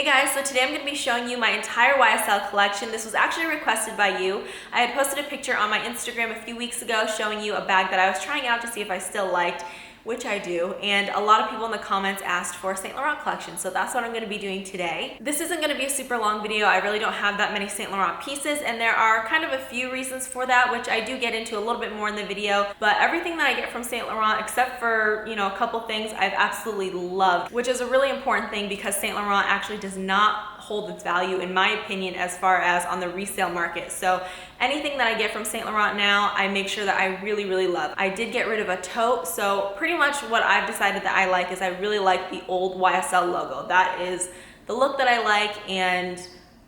guys, so today I'm going to be showing you my entire YSL collection. This was actually requested by you. I had posted a picture on my Instagram a few weeks ago showing you a bag that I was trying out to see if I still liked, which I do, and a lot of people in the comments asked for a Saint Laurent collection, so that's what I'm gonna be doing today. This isn't gonna be a super long video. I really don't have that many Saint Laurent pieces, and there are kind of a few reasons for that, which I do get into a little bit more in the video, but everything that I get from Saint Laurent, except for, a couple things, I've absolutely loved, which is a really important thing because Saint Laurent actually does not hold its value, in my opinion, as far as on the resale market. So anything that I get from Saint Laurent now, I make sure that I really, really love. I did get rid of a tote, so pretty much what I've decided that I like is I really like the old YSL logo. That is the look that I like, and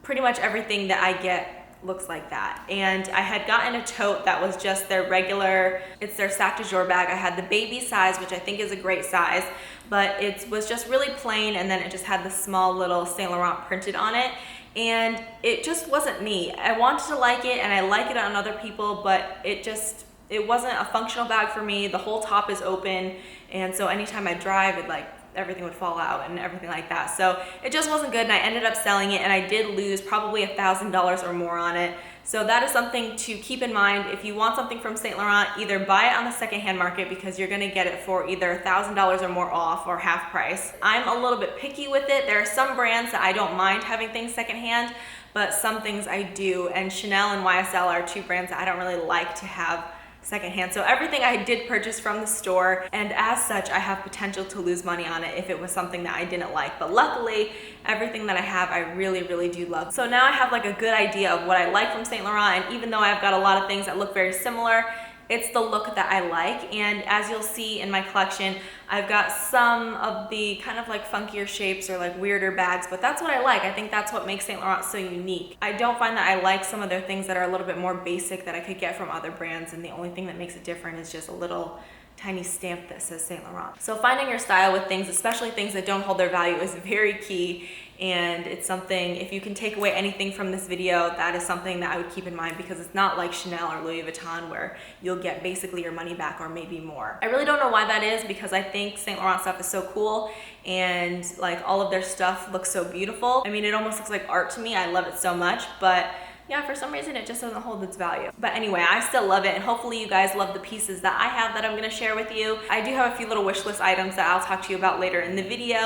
pretty much everything that I get looks like that. And I had gotten a tote that was just their regular, it's their sac de jour bag. I had the baby size, which I think is a great size, but it was just really plain, and then it just had the small little Saint Laurent printed on it, and it just wasn't me. I wanted to like it, and I like it on other people, but it wasn't a functional bag for me. The whole top is open, and so anytime I drive, everything would fall out and everything like that. So it just wasn't good, and I ended up selling it, and I did lose probably $1,000 or more on it. So that is something to keep in mind. If you want something from Saint Laurent, either buy it on the secondhand market because you're gonna get it for either $1,000 or more off or half price. I'm a little bit picky with it. There are some brands that I don't mind having things secondhand, but some things I do, and Chanel and YSL are two brands that I don't really like to have secondhand. So everything I did purchase from the store, and as such I have potential to lose money on it if it was something that I didn't like, but luckily everything that I have I really, really do love. So now I have like a good idea of what I like from Saint Laurent, and even though I've got a lot of things that look very similar, it's the look that I like. And as you'll see in my collection, I've got some of the kind of like funkier shapes or like weirder bags, but that's what I like. I think that's what makes Saint Laurent so unique. I don't find that I like some of their things that are a little bit more basic that I could get from other brands, and the only thing that makes it different is just a little tiny stamp that says Saint Laurent. So finding your style with things, especially things that don't hold their value, is very key. And it's something, if you can take away anything from this video, that is something that I would keep in mind, because it's not like Chanel or Louis Vuitton where you'll get basically your money back or maybe more. I really don't know why that is, because I think Saint Laurent stuff is so cool, and like all of their stuff looks so beautiful. I mean, it almost looks like art to me. I love it so much, but yeah, for some reason it just doesn't hold its value. But anyway, I still love it, and hopefully you guys love the pieces that I have that I'm gonna share with you. I do have a few little wish list items that I'll talk to you about later in the video,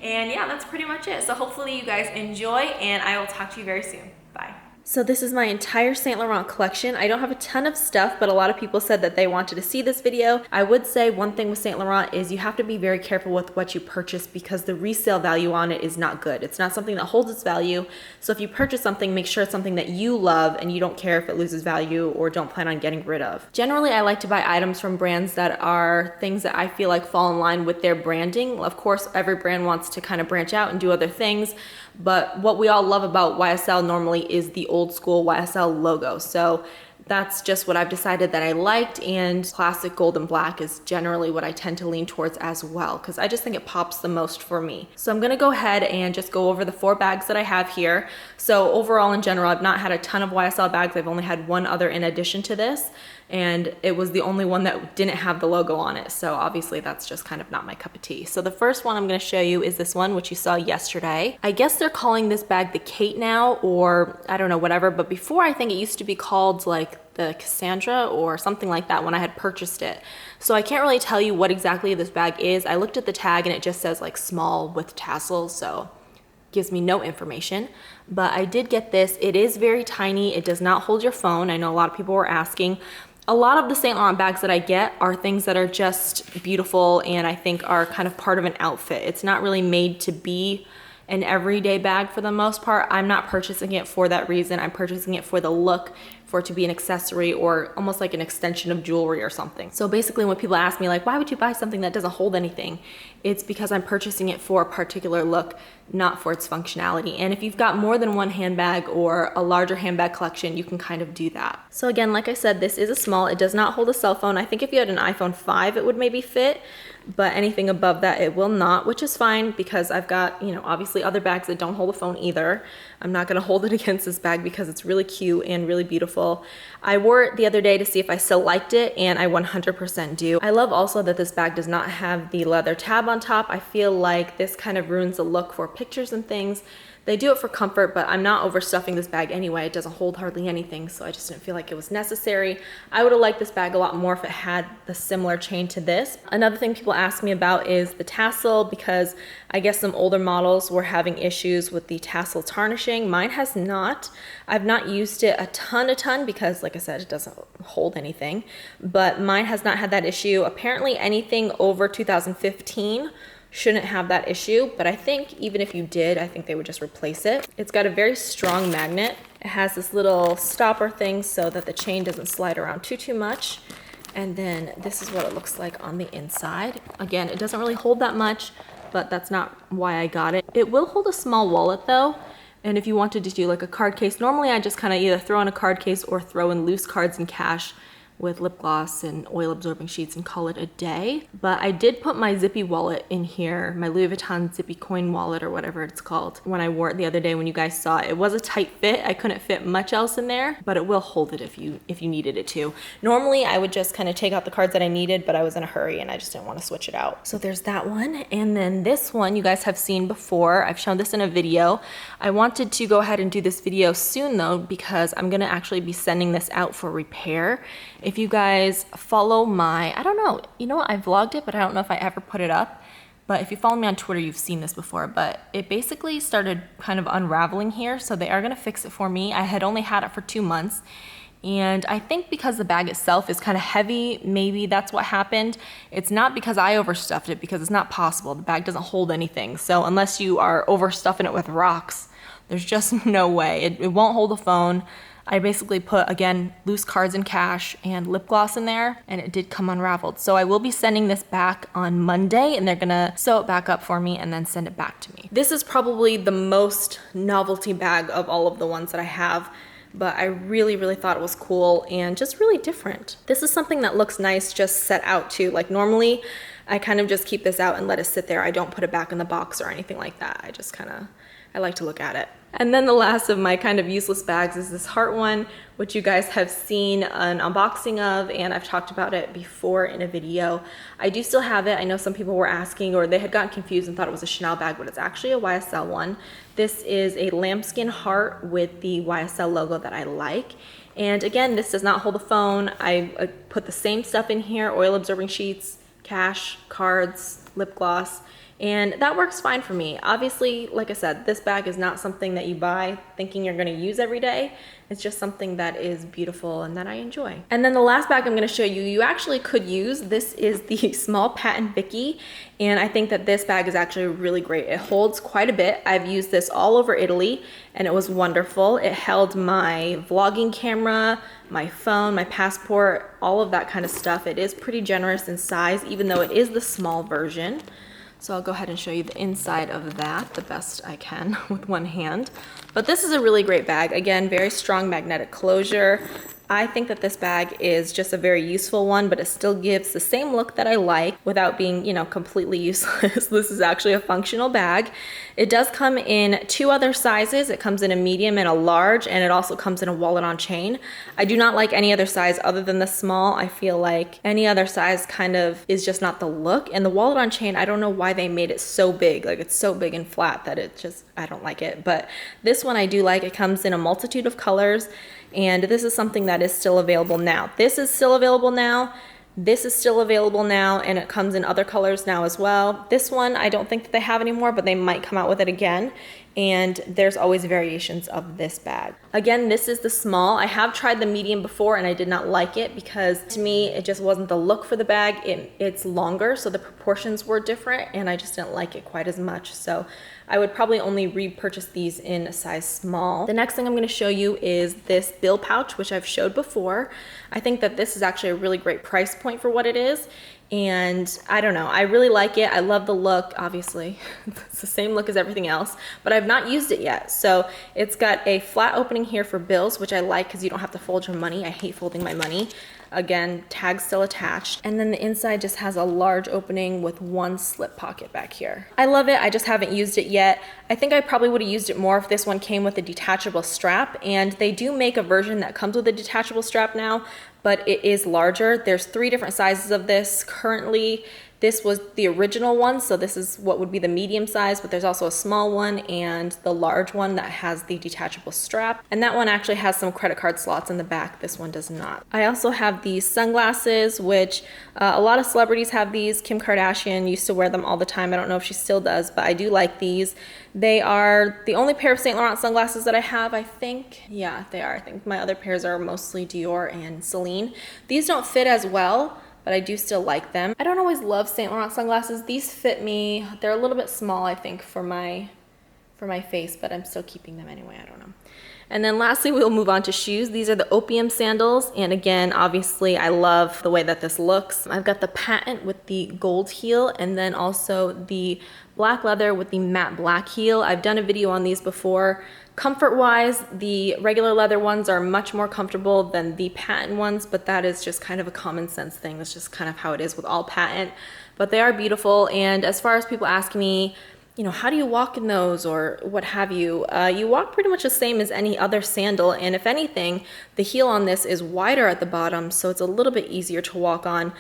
and yeah, that's pretty much it. So hopefully you guys enjoy, and I will talk to you very soon. Bye. So this is my entire Saint Laurent collection. I don't have a ton of stuff, but a lot of people said that they wanted to see this video. I would say one thing with Saint Laurent is you have to be very careful with what you purchase, because the resale value on it is not good. It's not something that holds its value. So if you purchase something, make sure it's something that you love and you don't care if it loses value or don't plan on getting rid of. Generally, I like to buy items from brands that are things that I feel like fall in line with their branding. Of course, every brand wants to kind of branch out and do other things, but what we all love about YSL normally is the old school YSL logo. So that's just what I've decided that I liked, and classic gold and black is generally what I tend to lean towards as well, because I just think it pops the most for me. So I'm gonna go ahead and just go over the 4 bags that I have here. So overall, in general, I've not had a ton of YSL bags. I've only had one other in addition to this, and it was the only one that didn't have the logo on it. So obviously that's just kind of not my cup of tea. So the first one I'm gonna show you is this one, which you saw yesterday. I guess they're calling this bag the Kate now, or I don't know, whatever. But before, I think it used to be called like the Cassandra or something like that when I had purchased it. So I can't really tell you what exactly this bag is. I looked at the tag and it just says like small with tassels, so gives me no information. But I did get this. It is very tiny. It does not hold your phone. I know a lot of people were asking. A lot of the Saint Laurent bags that I get are things that are just beautiful and I think are kind of part of an outfit. It's not really made to be an everyday bag for the most part. I'm not purchasing it for that reason. I'm purchasing it for the look, for it to be an accessory or almost like an extension of jewelry or something. So basically when people ask me like, why would you buy something that doesn't hold anything? It's because I'm purchasing it for a particular look, not for its functionality. And if you've got more than one handbag or a larger handbag collection, you can kind of do that. So again, like I said, this is a small. It does not hold a cell phone. I think if you had an iPhone 5, it would maybe fit, but anything above that, it will not, which is fine because I've got, obviously other bags that don't hold a phone either. I'm not gonna hold it against this bag because it's really cute and really beautiful. beautiful. I wore it the other day to see if I still liked it, and I 100% do. I love also that this bag does not have the leather tab on top. I feel like this kind of ruins the look for pictures and things. They do it for comfort, but I'm not overstuffing this bag anyway. It doesn't hold hardly anything, so I just didn't feel like it was necessary. I would have liked this bag a lot more if it had the similar chain to this. Another thing people ask me about is the tassel, because I guess some older models were having issues with the tassel tarnishing. Mine has not. I've not used it a ton because, like I said, it doesn't hold anything, but mine has not had that issue. Apparently anything over 2015 shouldn't have that issue, but I think even if you did, I think they would just replace it. It's got a very strong magnet. It has this little stopper thing so that the chain doesn't slide around too much. And then this is what it looks like on the inside. Again, it doesn't really hold that much, but that's not why I got it. It will hold a small wallet though. And if you wanted to do like a card case, normally I just kind of either throw in a card case or throw in loose cards and cash with lip gloss and oil absorbing sheets and call it a day. But I did put my zippy wallet in here, my Louis Vuitton zippy coin wallet or whatever it's called, when I wore it the other day when you guys saw it. It was a tight fit. I couldn't fit much else in there, but it will hold it if you needed it to. Normally I would just kind of take out the cards that I needed, but I was in a hurry and I just didn't want to switch it out. So there's that one. And then this one you guys have seen before. I've shown this in a video. I wanted to go ahead and do this video soon though, because I'm gonna actually be sending this out for repair. If you guys follow my, I don't know, you know what, I vlogged it, but I don't know if I ever put it up. But if you follow me on Twitter, you've seen this before, but it basically started kind of unraveling here. So they are gonna fix it for me. I had only had it for 2 months. And I think because the bag itself is kind of heavy, maybe that's what happened. It's not because I overstuffed it, because it's not possible. The bag doesn't hold anything. So unless you are overstuffing it with rocks, there's just no way. It won't hold a phone. I basically put, again, loose cards and cash and lip gloss in there, and it did come unraveled. So I will be sending this back on Monday, and they're gonna sew it back up for me and then send it back to me. This is probably the most novelty bag of all of the ones that I have, but I really thought it was cool and just really different. This is something that looks nice just set out too. Like normally, I kind of just keep this out and let it sit there. I don't put it back in the box or anything like that. I just I like to look at it. And then the last of my kind of useless bags is this heart one, which you guys have seen an unboxing of, and I've talked about it before in a video. I do still have it. I know some people were asking, or they had gotten confused and thought it was a Chanel bag, but it's actually a YSL one. This is a lambskin heart with the YSL logo that I like. And again, this does not hold a phone. I put the same stuff in here, oil absorbing sheets, cash, cards, lip gloss, and that works fine for me. Obviously, like I said, this bag is not something that you buy thinking you're gonna use every day. It's just something that is beautiful and that I enjoy. And then the last bag I'm gonna show you, you actually could use. This is the small Patent Vicky, and I think that this bag is actually really great. It holds quite a bit. I've used this all over Italy, and it was wonderful. It held my vlogging camera, my phone, my passport, all of that kind of stuff. It is pretty generous in size, even though it is the small version. So I'll go ahead and show you the inside of that the best I can with one hand. But this is a really great bag. Again, very strong magnetic closure. I think that this bag is just a very useful one, but it still gives the same look that I like without being, you know, completely useless. This is actually a functional bag. It does come in 2 other sizes. It comes in a medium and a large, and it also comes in a wallet on chain. I do not like any other size other than the small. I feel like any other size kind of is just not the look. And the wallet on chain, I don't know why they made it so big. Like, it's so big and flat that it just, I don't like it. But this one I do like. It comes in a multitude of colors. And this is something that is still available now. This is still available now. This is still available now, and it comes in other colors now as well. This one, I don't think that they have anymore, but they might come out with it again. And there's always variations of this bag. Again, this is the small. I have tried the medium before and I did not like it because to me, it just wasn't the look for the bag. It's longer, so the proportions were different and I just didn't like it quite as much. So I would probably only repurchase these in a size small. The next thing I'm gonna show you is this bill pouch, which I've showed before. I think that this is actually a really great price point for what it is. And I don't know, I really like it. I love the look, obviously. It's the same look as everything else, but I've not used it yet. So it's got a flat opening here for bills, which I like because you don't have to fold your money. I hate folding my money. Again, tag still attached. And then the inside just has a large opening with one slip pocket back here. I love it, I just haven't used it yet. I think I probably would have used it more if this one came with a detachable strap, and they do make a version that comes with a detachable strap now, but it is larger. There's 3 different sizes of this currently. This was the original one, so this is what would be the medium size, but there's also a small one and the large one that has the detachable strap. And that one actually has some credit card slots in the back. This one does not. I also have these sunglasses, which a lot of celebrities have these. Kim Kardashian used to wear them all the time. I don't know if she still does, but I do like these. They are the only pair of Saint Laurent sunglasses that I have, I think. Yeah, they are. I think my other pairs are mostly Dior and Celine. These don't fit as well, but I do still like them. I don't always love Saint Laurent sunglasses. These fit me. They're a little bit small, I think, for my face, but I'm still keeping them anyway. I don't know. And then lastly, we'll move on to shoes. These are the opium sandals. And again, obviously, I love the way that this looks. I've got the patent with the gold heel and then also the black leather with the matte black heel. I've done a video on these before. Comfort-wise, the regular leather ones are much more comfortable than the patent ones, but that is just kind of a common sense thing. That's just kind of how it is with all patent. But they are beautiful, and as far as people ask me, you know, how do you walk in those or what have you? You walk pretty much the same as any other sandal, and if anything, the heel on this is wider at the bottom, so it's a little bit easier to walk on.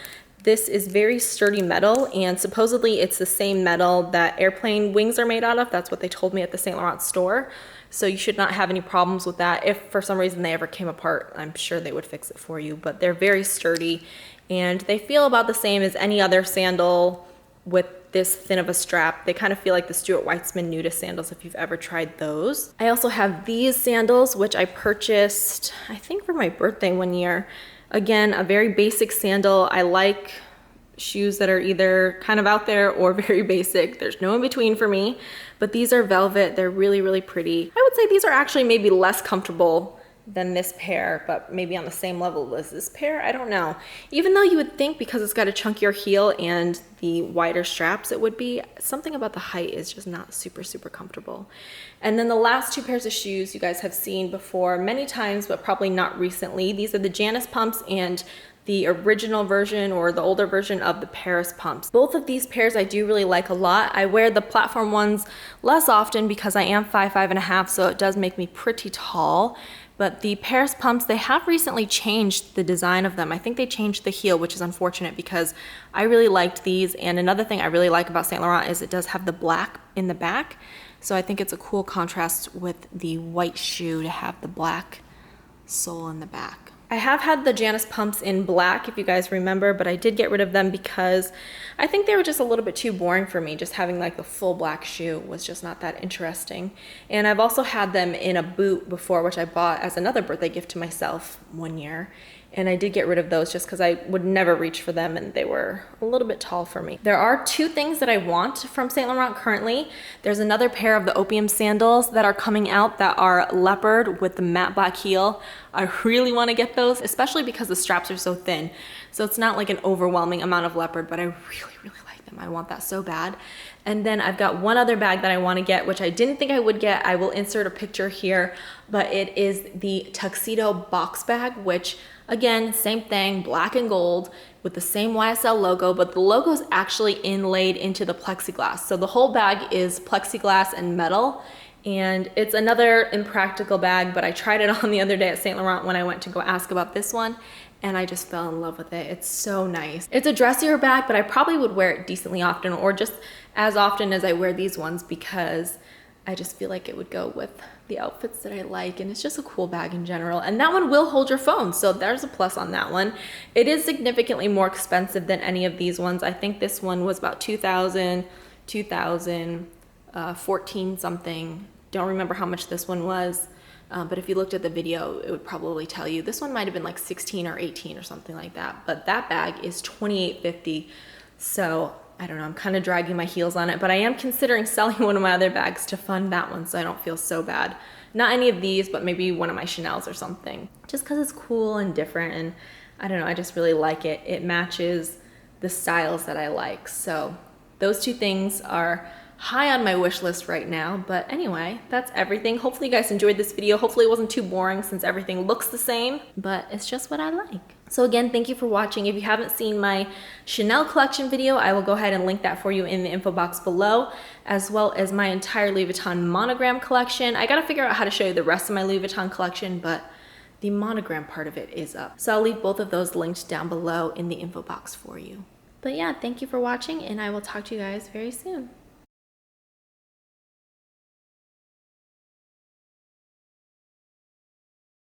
This is very sturdy metal, and supposedly it's the same metal that airplane wings are made out of. That's what they told me at the Saint Laurent store. So you should not have any problems with that. If for some reason they ever came apart, I'm sure they would fix it for you, but they're very sturdy and they feel about the same as any other sandal with this thin of a strap. They kind of feel like the Stuart Weitzman nudist sandals if you've ever tried those. I also have these sandals, which I purchased, I think for my birthday one year. Again, a very basic sandal. I like shoes that are either kind of out there or very basic. There's no in between for me, but these are velvet. They're really, really pretty. I would say these are actually maybe less comfortable than this pair, but maybe on the same level as this pair. I don't know. Even though you would think because it's got a chunkier heel and the wider straps it would be, something about the height is just not super, super comfortable. And then the last 2 pairs of shoes you guys have seen before many times, but probably not recently. These are the Janice pumps and the original version or the older version of the Paris pumps. Both of these pairs I do really like a lot. I wear the platform ones less often because I am 5'5½", so it does make me pretty tall. But the Paris pumps, they have recently changed the design of them. I think they changed the heel, which is unfortunate because I really liked these. And another thing I really like about Saint Laurent is it does have the black in the back. So I think it's a cool contrast with the white shoe to have the black sole in the back. I have had the Janice pumps in black, if you guys remember, but I did get rid of them because I think they were just a little bit too boring for me. Just having like the full black shoe was just not that interesting. And I've also had them in a boot before, which I bought as another birthday gift to myself one year. And I did get rid of those just because I would never reach for them and they were a little bit tall for me. There are 2 things that I want from Saint Laurent currently. There's another pair of the opium sandals that are coming out that are leopard with the matte black heel. I really want to get those, especially because the straps are so thin. So it's not like an overwhelming amount of leopard, but I really, really like them. I want that so bad. And then I've got one other bag that I want to get, which I didn't think I would get. I will insert a picture here, but it is the tuxedo box bag, which again, same thing, black and gold with the same YSL logo, but the logo is actually inlaid into the plexiglass. So the whole bag is plexiglass and metal, and it's another impractical bag, but I tried it on the other day at Saint Laurent when I went to go ask about this one, and I just fell in love with it. It's so nice. It's a dressier bag, but I probably would wear it decently often, or just as often as I wear these ones, because I just feel like it would go with the outfits that I like, and it's just a cool bag in general. And that one will hold your phone, so there's a plus on that one. It is significantly more expensive than any of these ones. I think this one was about 2000, 14 something. Don't remember how much this one was, but if you looked at the video, it would probably tell you. This one might have been like 16 or 18 or something like that, but that bag is $28.50. So I don't know, I'm kind of dragging my heels on it, but I am considering selling one of my other bags to fund that one so I don't feel so bad. Not any of these, but maybe one of my Chanel's or something. Just because it's cool and different, and I don't know, I just really like it. It matches the styles that I like. So those 2 things are high on my wish list right now. But anyway, that's everything. Hopefully you guys enjoyed this video. Hopefully it wasn't too boring since everything looks the same, but it's just what I like. So again, thank you for watching. If you haven't seen my Chanel collection video, I will go ahead and link that for you in the info box below, as well as my entire Louis Vuitton monogram collection. I gotta figure out how to show you the rest of my Louis Vuitton collection, but the monogram part of it is up. So I'll leave both of those linked down below in the info box for you. But yeah, thank you for watching, and I will talk to you guys very soon.